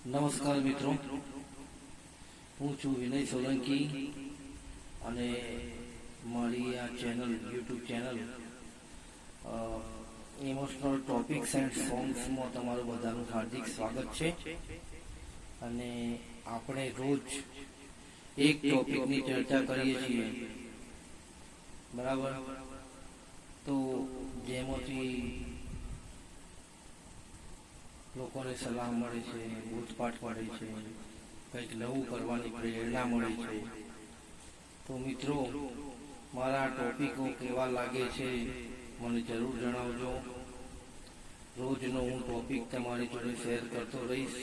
નમસ્કાર મિત્રો, હું છું વિનય સોલંકી અને મારી આ channel YouTube channel emotional topics and સોંગ્સમાં તમારું બધાનું હાર્દિક સ્વાગત છે. અને આપણે રોજ એક ટોપિકની ચર્ચા કરીએ છીએ, બરાબર? તો જેમાંથી લોકોને સલાહ મળે છે, બોધપાઠ મળે છે, કંઈક નવું કરવાની પ્રેરણા મળે છે. તો મિત્રો, મારા ટોપિકો કેવા લાગે છે મને જરૂર જણાવજો. રોજનો હું ટોપિક તમારી જોડે શેર કરતો રહીશ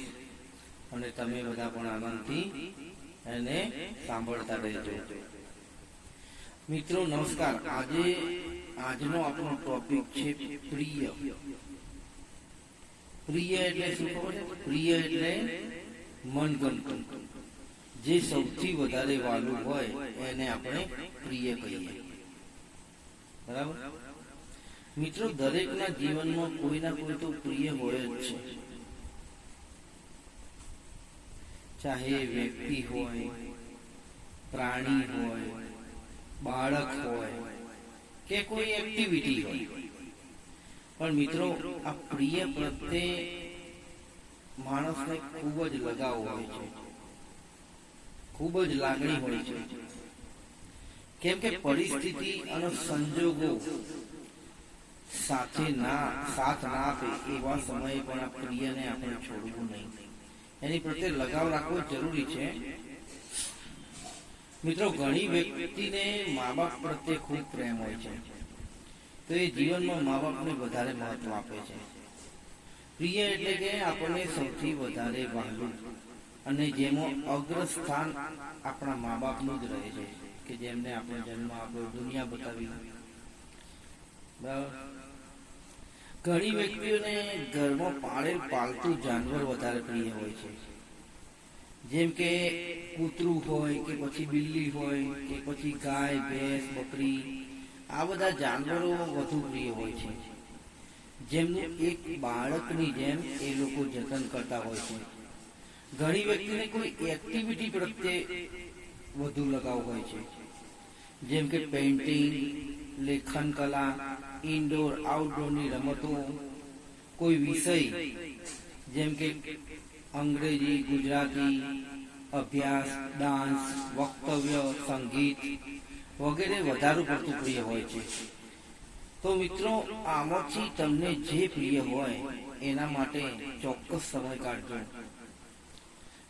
અને તમે બધા પણ આનંદથી એને સાંભળતા રહેજો. મિત્રો નમસ્કાર. આજનો આપણો ટોપિક છે પ્રિય. પ્રિય એટલે શું ખબર છે? પ્રિય એટલે મનગમતું, જે સૌથી વધારે વાલું હોય એને આપણે પ્રિય કહીએ, બરાબર? મિત્રો, દરેકના જીવનમાં કોઈ ના કોઈ તો પ્રિય હોય જ છે. ચાહે વ્યક્તિ હોય, પ્રાણી હોય, બાળક હોય કે કોઈ એક્ટિવિટી હોય, પણ મિત્રો આ પ્રિય પ્રત્યે માણસને ખૂબ જ લગાવ હોય છે, ખૂબ જ લાગણી હોય છે. કેમ કે પરિસ્થિતિ અને સંજોગો સાથ ના આપે એવા સમયે પણ આ પ્રિયને આપણે છોડવું નહીં, એની પ્રત્યે લગાવ રાખવો જરૂરી છે. મિત્રો, ઘણી વ્યક્તિને મા બાપ પ્રત્યે ખૂબ પ્રેમ હોય છે, તો એ જીવનમાં મા બાપને વધારે મહત્વ આપે છે. પ્રિય એટલે કે આપણને સૌથી વધારે વહાલું અને જેમાં અગ્રસ્થાન આપણા મા બાપનું જ રહે છે, કે જેમને આપણો જન્મ આપ્યો, દુનિયા બતાવી, બરાબર? ઘણી વ્યક્તિઓને ઘરમાં પાળેલ પાલતું જાનવર વધારે પ્રિય હોય છે, જેમ કે કૂતરું હોય કે પછી બિલ્લી હોય કે પછી ગાય, ભેંસ, બકરી, આ બધા જાનવરો વધુ પ્રિય હોય છે, જેમનું એક બાળકની જેમ એ લોકો જતન કરતા હોય છે. ઘણી વ્યક્તિને કોઈ એક્ટિવિટી પ્રત્યે વધુ લગાવ હોય છે, જેમ કે પેઇન્ટિંગ, લેખન કલા, ઇન્ડોર આઉટડોરની રમતો, કોઈ વિષય જેમ કે અંગ્રેજી, ગુજરાતી, અભ્યાસ, ડાન્સ, વક્તવ્ય, સંગીત વગેરે વધારે પડતું પ્રિય હોય છે. તો મિત્રો, આમાંથી તમને જે પ્રિય હોય એના માટે ચોક્કસ સમય કાઢજો.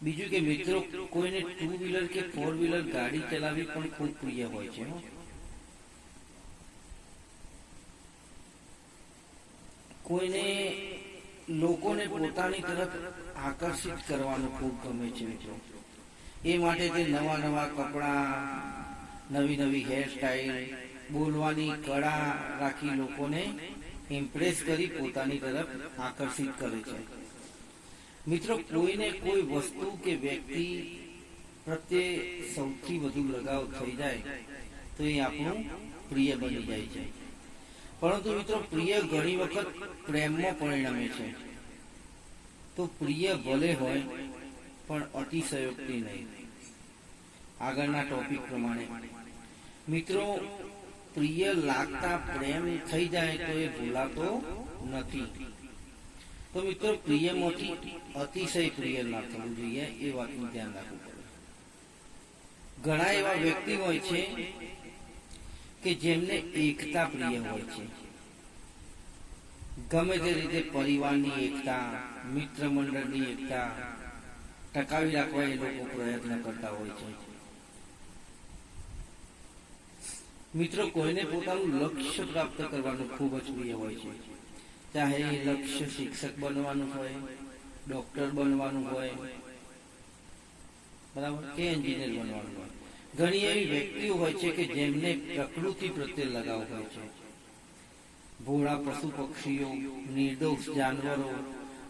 બીજું કે મિત્રો, કોઈને 2 વ્હીલર કે 4 વ્હીલર ગાડી ચલાવવી પણ ખૂબ પ્રિય હોય છે. કોઈને લોકોને પોતાની તરફ આકર્ષિત કરવાનું ખૂબ ગમે છે મિત્રો. એ માટે તે નવા નવા કપડા, નવી નવી હેરસ્ટાઈલ, બોલવાની કળા રાખી લોકોને ઇમ્પ્રેસ કરી પોતાની તરફ આકર્ષિત કરે છે. મિત્રો, કોઈને કોઈ વસ્તુ કે વ્યક્તિ પ્રત્યે સૌથી વધુ લગાવ થઈ જાય તો એ આપણું પ્રિય બની જાય છે. પરંતુ મિત્રો, પ્રિય ઘણી વખત પ્રેમમાં પરિણમે છે. તો પ્રિય ભલે હોય પણ અતિશયોક્તિ નહીં. આગળના ટોપિક પ્રમાણે મિત્રો, પ્રિય લાગતા પ્રેમ થઈ જાય તો એ ભૂલાતો નથી. તો મિત્રો, પ્રિયમાંથી અતિશય પ્રિય ના થવું જોઈએ, એ વાતનું ધ્યાન રાખવું પડે. ઘણા એવા વ્યક્તિ હોય છે કે જેમને એકતા પ્રિય હોય છે. ગમે તે રીતે પરિવારની એકતા, મિત્ર મંડળની એકતા ટકાવી રાખવા એ લોકો પ્રયત્ન કરતા હોય છે. મિત્રો, કોઈને પોતાનું લક્ષ્ય પ્રાપ્ત કરવાનું ખૂબ જ પ્રિય હોય છે. ચાહે એ લક્ષ્ય શિક્ષક બનવાનું હોય, ડોક્ટર બનવાનું હોય, બરાબર, કે એન્જિનિયર બનવાનું હોય. ઘણી એવી વ્યક્તિઓ હોય છે કે જેમને પ્રકૃતિ પ્રત્યે લગાવ હોય છે. ભોળા પશુ પક્ષીઓ, નિર્દોષ જાનવરો,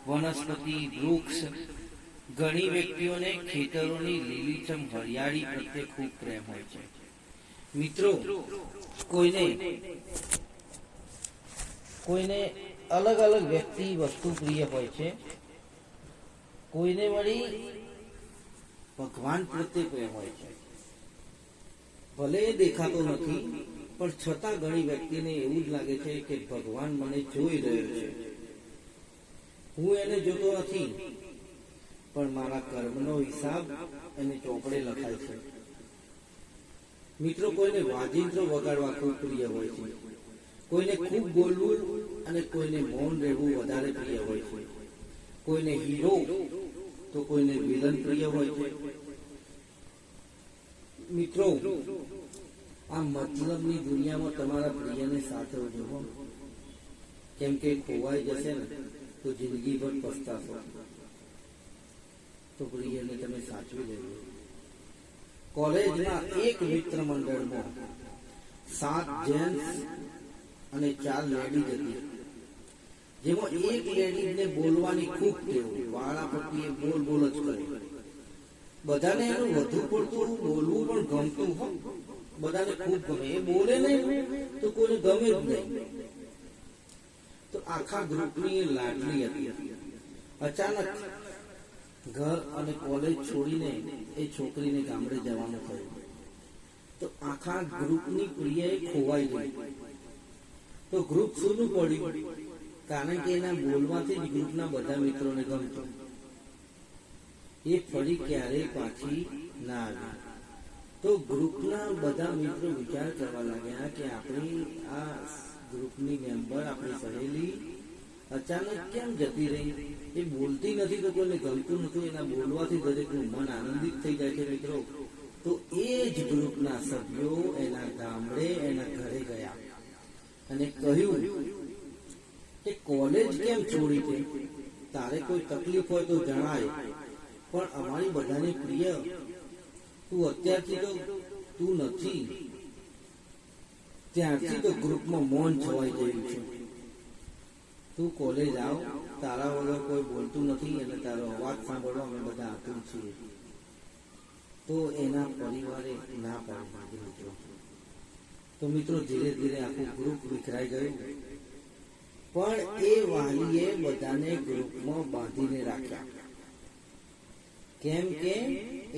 વનસ્પતિ, વૃક્ષ. ઘણી વ્યક્તિઓને ખેતરોની લીલીછમ હરિયાળી પ્રત્યે ખૂબ પ્રેમ હોય છે. મિત્રો, કોઈને અલગ અલગ વ્યક્તિ વસ્તુ પ્રિય હોય છે. કોઈને વળી ભગવાન પ્રત્યે પ્રેમ હોય છે. ભલે એ દેખાતો નથી, પણ છતાં ઘણી વ્યક્તિને એવું જ લાગે છે કે ભગવાન મને જોઈ રહ્યો છે. હું એને જોતો નથી, પણ મારા કર્મનો હિસાબ એને ચોપડે લખાય છે. મિત્રો, કોઈને વાજિંત્રો વગાડવા ખૂબ પ્રિય હોય છે, કોઈને ખૂબ બોલવું અને કોઈને મૌન રહેવું વધારે પ્રિય હોય છે. કોઈને હીરો તો કોઈને વિલન પ્રિય હોય છે. મિત્રો, આ મતલબની દુનિયામાં તમારા પ્રિયને સાચવજો, કેમ કે ખોવાઈ જશે ને તો જિંદગીભર પસ્તાશો. તો પ્રિયને તમે સાચવી લેજો. કોલેજના એક મિત્ર મંડળમાં 7 જેન્ટ્સ અને 4 લેડીઝ હતી, જેમાં એક લેડીઝને બોલવાની ખૂબ ટેવ, વાળાપટ્ટીએ બોલ જ કરે. બધાને એનું વધુ પડતું બોલવું પણ ગમતું હોય, બધાને ખૂબ ગમે. એ બોલે નહીં તો કોઈને ગમે જ નહીં. તો આખા ગ્રુપની લાડલી હતી. અચાનક ઘર અને કોલેજ છોડીને એ છોકરીને ગામડે જવાનું થયું. તો આખા ગ્રુપની પ્રિય ખોવાઈ ગઈ. તો ગ્રુપ સૂનું પડ્યું, કારણ કે એના બોલવાથી જ ગ્રુપના બધા મિત્રોને ગમતું. એ ફરી ક્યારેય પાછી ના આવી. તો ગ્રુપના બધા મિત્રો વિચાર કરવા લાગ્યા કે આપણી આ ગ્રુપની મેમ્બર, આપણી સહેલી અચાનક કેમ જતી રહી? એ બોલતી નથી તો કોઈને ગમતું નથી, એના બોલવાથી દરેકનું મન આનંદિત થઈ જાય છે. મિત્રો, તો એ જ ગ્રુપના સભ્યો એના ગામડે, એના ઘરે ગયા અને કહ્યું કે કોલેજ કેમ છોડી છે? તારે કોઈ તકલીફ હોય તો જણાય, પણ અમારી બધાની પ્રિય તું અત્યારથી તો તું નથી. ત્યારથી તો ગ્રુપમાં મૌન છવાઈ ગયું છે. તું કોલેજ આવ, તારા વગર કોઈ બોલતું નથી અને તારો અવાજ સાંભળવા અમે બધા આતુર છીએ. તો એના પરિવારે ના પાડી મિત્રો. તો મિત્રો, ધીરે ધીરે આખું ગ્રુપ વિખરાઈ ગયું, પણ એ વાલીએ બધાને ગ્રુપમાં બાંધીને રાખ્યા. કેમ કે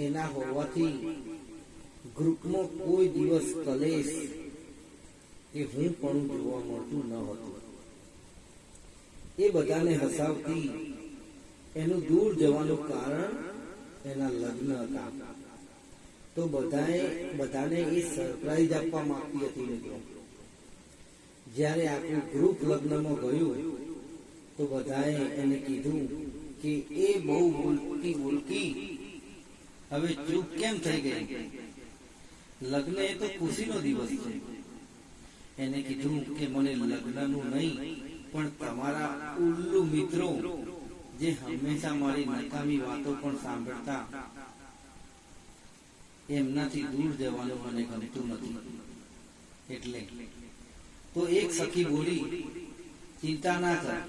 એના હોવાથી ગ્રુપમાં કોઈ દિવસ કલેશ કે હું પણ જોવા મળતું ન હતું. એ બધાને હસાવતી. એનું દૂર જવાનું કારણ એના લગ્ન હતા. તો બધાને એ સરપ્રાઈઝ આપવા માંગતી હતી. મિત્રો, જ્યારે આખું ગ્રુપ લગ્નમાં ગયું તો બધાએ એને કીધું કે એ બહુ બોલકી હવે ચૂપ કેમ થઈ ગઈ? લગ્ન એ તો ખુશીનો દિવસ છે. એને કીધું કે મને લગ્નનું નહીં, પણ તમારા ઉલ્લુ મિત્રો જે હંમેશા મારી નકામી વાતો પણ સાંભળતા, એમનાથી દૂર જવાનું મને ગમતું નથી. એટલે તો એક સખી બોલી, ચિંતા ના કર,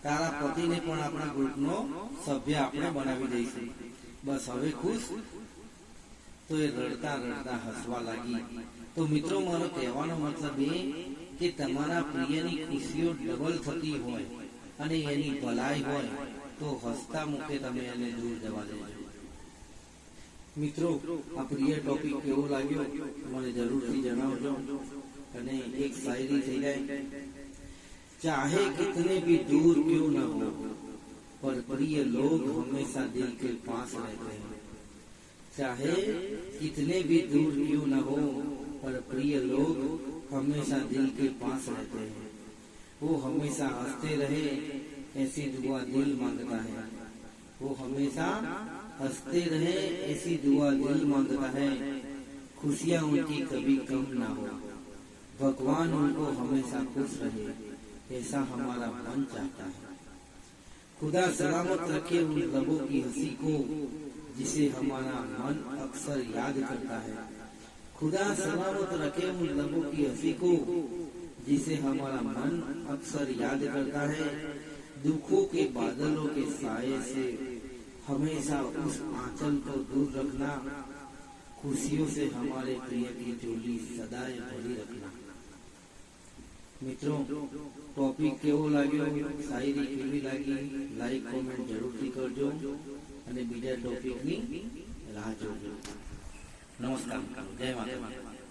તારા પતિને પણ આપણા ગ્રુપનો સભ્ય આપણે બનાવી દઈશું. બસ હવે ખુશ? તો એ રડતા રડતા હસવા લાગી. તો મિત્રો, મારો કહેવાનો મતલબ એ કે તમારા પ્રિયની ખુશીઓ ડબલ થતી હોય અને એની ભલાઈ હોય તો હસતા મુખે તમે એને દૂર જવા દેજો. મિત્રો, આ પ્રિય ટોપિક કેવો લાગ્યો મને જરૂરથી જણાવજો. અને એક શાયરી થઈ જાય, चाहे कितने भी दूर क्यों न हो, पर प्रिय लोग हमेशा दिल के पास रहते हैं. चाहे कितने भी दूर क्यों न हो, पर प्रिय लोग हमेशा दिल के पास रहते हैं. वो हमेशा हंसते रहे ऐसी दुआ दिल मांगता है. वो हमेशा हंसते रहे ऐसी दुआ दिल मांगता है. खुशियाँ उनकी कभी कम ना हो, भगवान उनको हमेशा खुश रहे, ऐसा हमारा मन चाहता है. खुदा सलामत रखे उन लबों की हंसी को जिसे हमारा मन अक्सर याद करता है. खुदा सलामत रखे उन लबों की हंसी को जिसे हमारा मन अक्सर याद करता है. दुखों के बादलों के साए से हमेशा उस आंचल को दूर रखना. खुशियों से हमारे प्रिय की झोली सदाएं भरी रखना. મિત્રો, ટોપિક કેવો લાગ્યો, શાયરી કેવી લાગી, લાઈક કોમેન્ટ જરૂરથી કરજો અને બીજા ટોપિકની રાહ જોજો. નમસ્કાર, જય માતા.